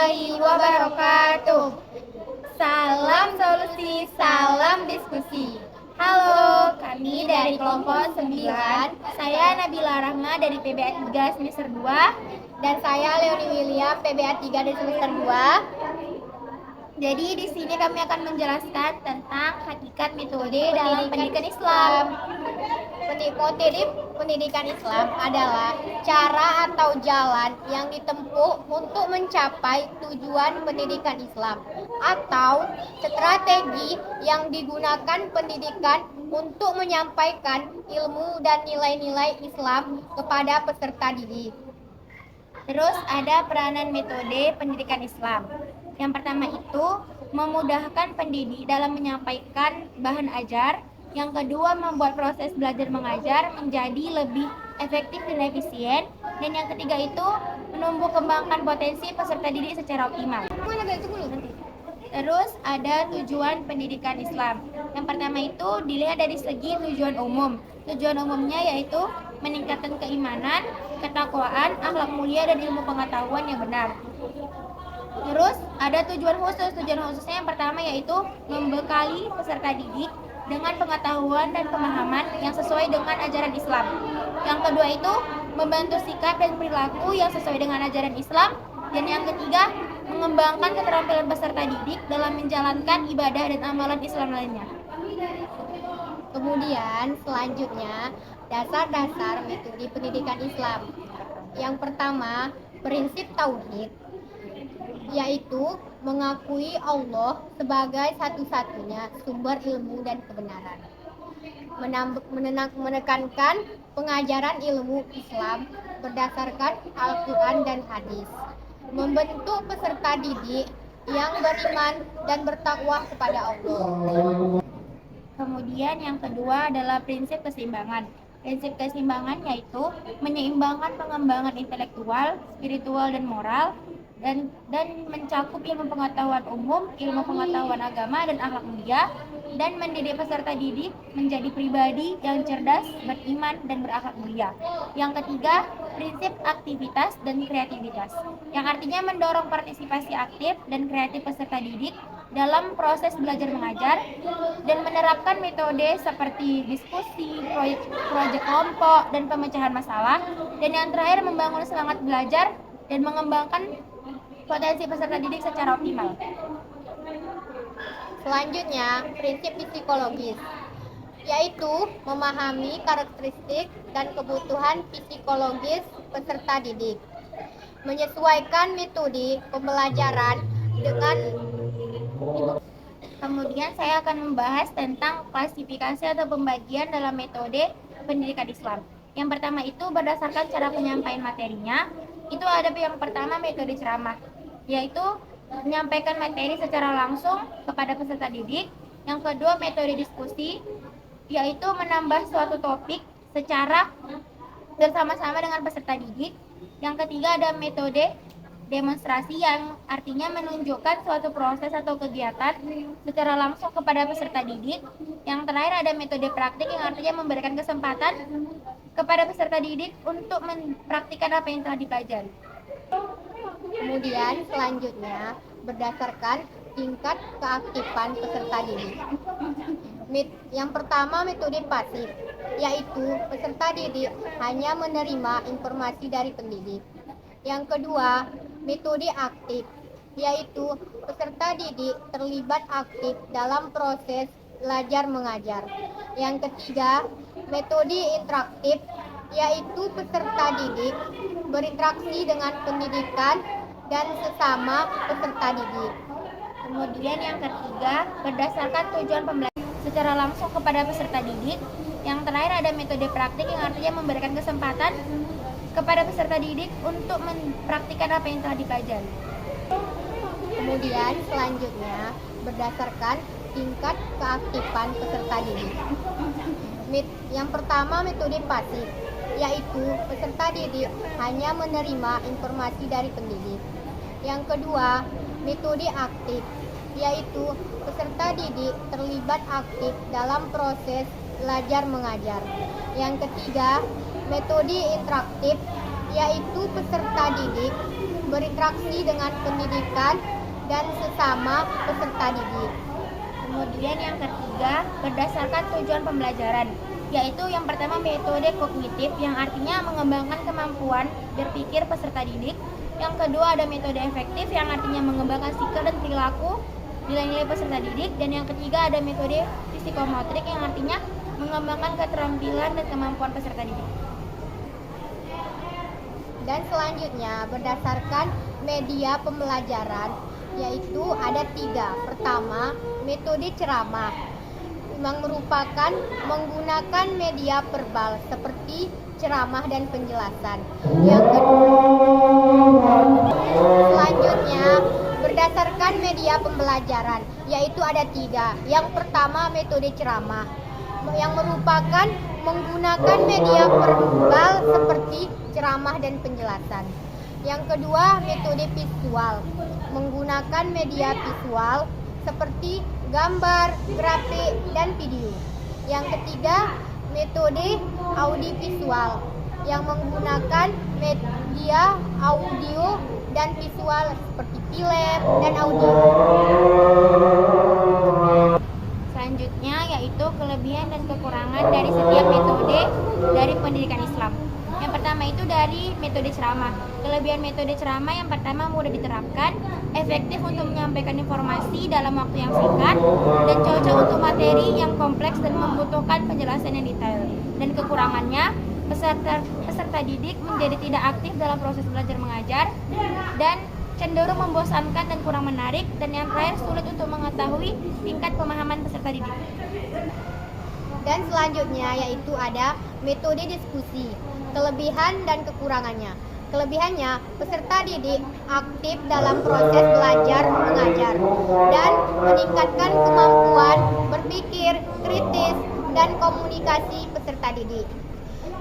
warahmatullahi wabarakatuh. Salam solusi, salam diskusi. Halo, kami dari kelompok 9. Saya Nabila Rahma dari PBA 3 semester 2. Dan saya Leoni William, PBA 3 dari semester 2. Jadi di sini kami akan menjelaskan tentang hakikat metode dalam pendidikan Islam. Metode pendidikan Islam adalah cara atau jalan yang ditempuh untuk mencapai tujuan pendidikan Islam atau strategi yang digunakan pendidikan untuk menyampaikan ilmu dan nilai-nilai Islam kepada peserta didik. Terus ada peranan metode pendidikan Islam. Yang pertama itu memudahkan pendidik dalam menyampaikan bahan ajar. Yang kedua membuat proses belajar mengajar menjadi lebih efektif dan efisien. Dan yang ketiga itu menumbuh kembangkan potensi peserta didik secara optimal. Terus ada tujuan pendidikan Islam. Yang pertama itu dilihat dari segi tujuan umum. Tujuan umumnya yaitu meningkatkan keimanan, ketakwaan, akhlak mulia, dan ilmu pengetahuan yang benar. Terus ada tujuan khusus. Tujuan khususnya yang pertama yaitu membekali peserta didik dengan pengetahuan dan pemahaman yang sesuai dengan ajaran Islam. Yang kedua itu membantu sikap dan perilaku yang sesuai dengan ajaran Islam. Dan yang ketiga mengembangkan keterampilan peserta didik dalam menjalankan ibadah dan amalan Islam lainnya. Kemudian selanjutnya dasar-dasar metode pendidikan Islam. Yang pertama, prinsip tauhid, yaitu mengakui Allah sebagai satu-satunya sumber ilmu dan kebenaran. Menekankan pengajaran ilmu Islam berdasarkan Al-Quran dan hadis. Membentuk peserta didik yang beriman dan bertakwa kepada Allah. Kemudian yang kedua adalah prinsip keseimbangan. Prinsip keseimbangan yaitu menyeimbangkan pengembangan intelektual, spiritual, dan moral dan mencakup ilmu pengetahuan umum, ilmu pengetahuan agama, dan akhlak mulia, dan mendidik peserta didik menjadi pribadi yang cerdas, beriman, dan berakhlak mulia. Yang ketiga, prinsip aktivitas dan kreativitas, yang artinya mendorong partisipasi aktif dan kreatif peserta didik dalam proses belajar mengajar dan menerapkan metode seperti diskusi, proyek kelompok, dan pemecahan masalah. Dan yang terakhir membangun semangat belajar dan mengembangkan potensi peserta didik secara optimal. Selanjutnya, prinsip psikologis, yaitu memahami karakteristik dan kebutuhan psikologis peserta didik, menyesuaikan metode pembelajaran dengan. Kemudian saya akan membahas tentang klasifikasi atau pembagian dalam metode pendidikan Islam. Yang pertama itu berdasarkan cara penyampaian materinya. Itu ada yang pertama metode ceramah, yaitu menyampaikan materi secara langsung kepada peserta didik. Yang kedua metode diskusi, yaitu menambah suatu topik secara bersama-sama dengan peserta didik. Yang ketiga ada metode demonstrasi, yang artinya menunjukkan suatu proses atau kegiatan secara langsung kepada peserta didik. Yang terakhir ada metode praktik, yang artinya memberikan kesempatan kepada peserta didik untuk mempraktikkan apa yang telah dipelajari. Kemudian selanjutnya berdasarkan tingkat keaktifan peserta didik. Yang pertama metode pasif, yaitu peserta didik hanya menerima informasi dari pendidik. Yang kedua metode aktif, yaitu peserta didik terlibat aktif dalam proses belajar mengajar. Yang ketiga metode interaktif, yaitu peserta didik berinteraksi dengan pendidikan dan sesama peserta didik. Kemudian yang ketiga, berdasarkan tujuan pembelajaran secara langsung kepada peserta didik. Yang terakhir ada metode praktik, yang artinya memberikan kesempatan kepada peserta didik untuk mempraktikkan apa yang telah dipelajari. Kemudian selanjutnya berdasarkan tingkat keaktifan peserta didik. Yang pertama metode pasif, yaitu peserta didik hanya menerima informasi dari pendidik. Yang kedua metode aktif, yaitu peserta didik terlibat aktif dalam proses belajar mengajar. Yang ketiga metode interaktif, yaitu peserta didik berinteraksi dengan pendidikan dan sesama peserta didik. Kemudian yang ketiga, berdasarkan tujuan pembelajaran, yaitu yang pertama metode kognitif yang artinya mengembangkan kemampuan berpikir peserta didik. Yang kedua ada metode efektif yang artinya mengembangkan sikap dan perilaku nilai-nilai peserta didik. Dan yang ketiga ada metode psikomotrik yang artinya mengembangkan keterampilan dan kemampuan peserta didik. Dan selanjutnya berdasarkan media pembelajaran, yaitu ada 3. Pertama, metode ceramah yang merupakan menggunakan media verbal seperti ceramah dan penjelasan. Yang selanjutnya berdasarkan media pembelajaran, yaitu ada 3. Yang pertama metode ceramah yang merupakan menggunakan media verbal seperti ceramah dan penjelasan. Yang kedua metode visual, menggunakan media visual seperti gambar, grafik, dan video. Yang ketiga metode audiovisual yang menggunakan media audio dan visual seperti film dan audio. Selanjutnya yaitu kelebihan dan kekurangan dari setiap metode dari pendidikan Islam. Yang pertama itu dari metode ceramah. Kelebihan metode ceramah yang pertama mudah diterapkan, efektif untuk menyampaikan informasi dalam waktu yang singkat, dan cocok untuk materi yang kompleks dan membutuhkan penjelasan yang detail. Dan kekurangannya, peserta didik menjadi tidak aktif dalam proses belajar mengajar dan cenderung membosankan dan kurang menarik, dan yang terakhir sulit untuk mengetahui tingkat pemahaman peserta didik. Dan selanjutnya yaitu ada metode diskusi, kelebihan dan kekurangannya. Kelebihannya, peserta didik aktif dalam proses belajar mengajar dan meningkatkan kemampuan berpikir kritis dan komunikasi peserta didik,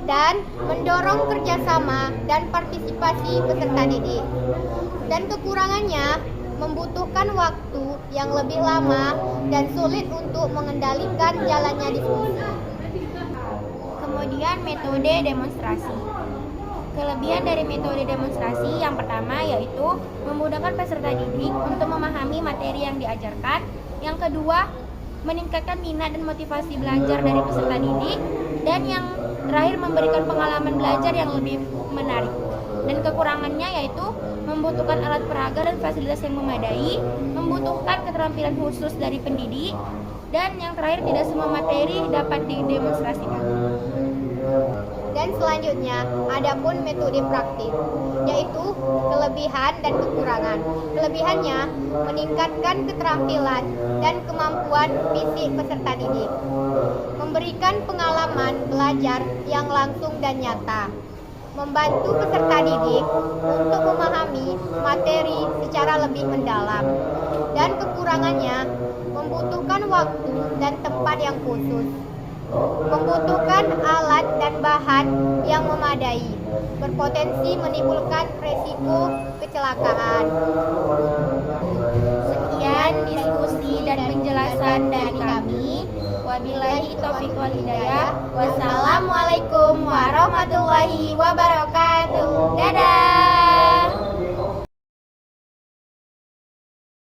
dan mendorong kerjasama dan partisipasi peserta didik. Dan kekurangannya, membutuhkan waktu yang lebih lama dan sulit untuk mengendalikan jalannya diskusi. Kemudian metode demonstrasi. Kelebihan dari metode demonstrasi yang pertama yaitu memudahkan peserta didik untuk memahami materi yang diajarkan. Yang kedua, meningkatkan minat dan motivasi belajar dari peserta didik. Dan yang terakhir, memberikan pengalaman belajar yang lebih menarik. Dan kekurangannya yaitu membutuhkan alat peraga dan fasilitas yang memadai, membutuhkan keterampilan khusus dari pendidik, dan yang terakhir tidak semua materi dapat didemonstrasikan. Dan selanjutnya, adapun metode praktik, yaitu kelebihan dan kekurangan. Kelebihannya, meningkatkan keterampilan dan kemampuan fisik peserta didik, memberikan pengalaman belajar yang langsung dan nyata, membantu peserta didik untuk memahami materi secara lebih mendalam. Dan kekurangannya, membutuhkan waktu dan tempat yang khusus, membutuhkan alat dan bahan yang memadai, berpotensi menimbulkan resiko kecelakaan. Sekian diskusi dan penjelasan dari kami. Wabillahi taufiq wal hidayah. Wassalamualaikum warahmatullahi wabarakatuh. Dadah.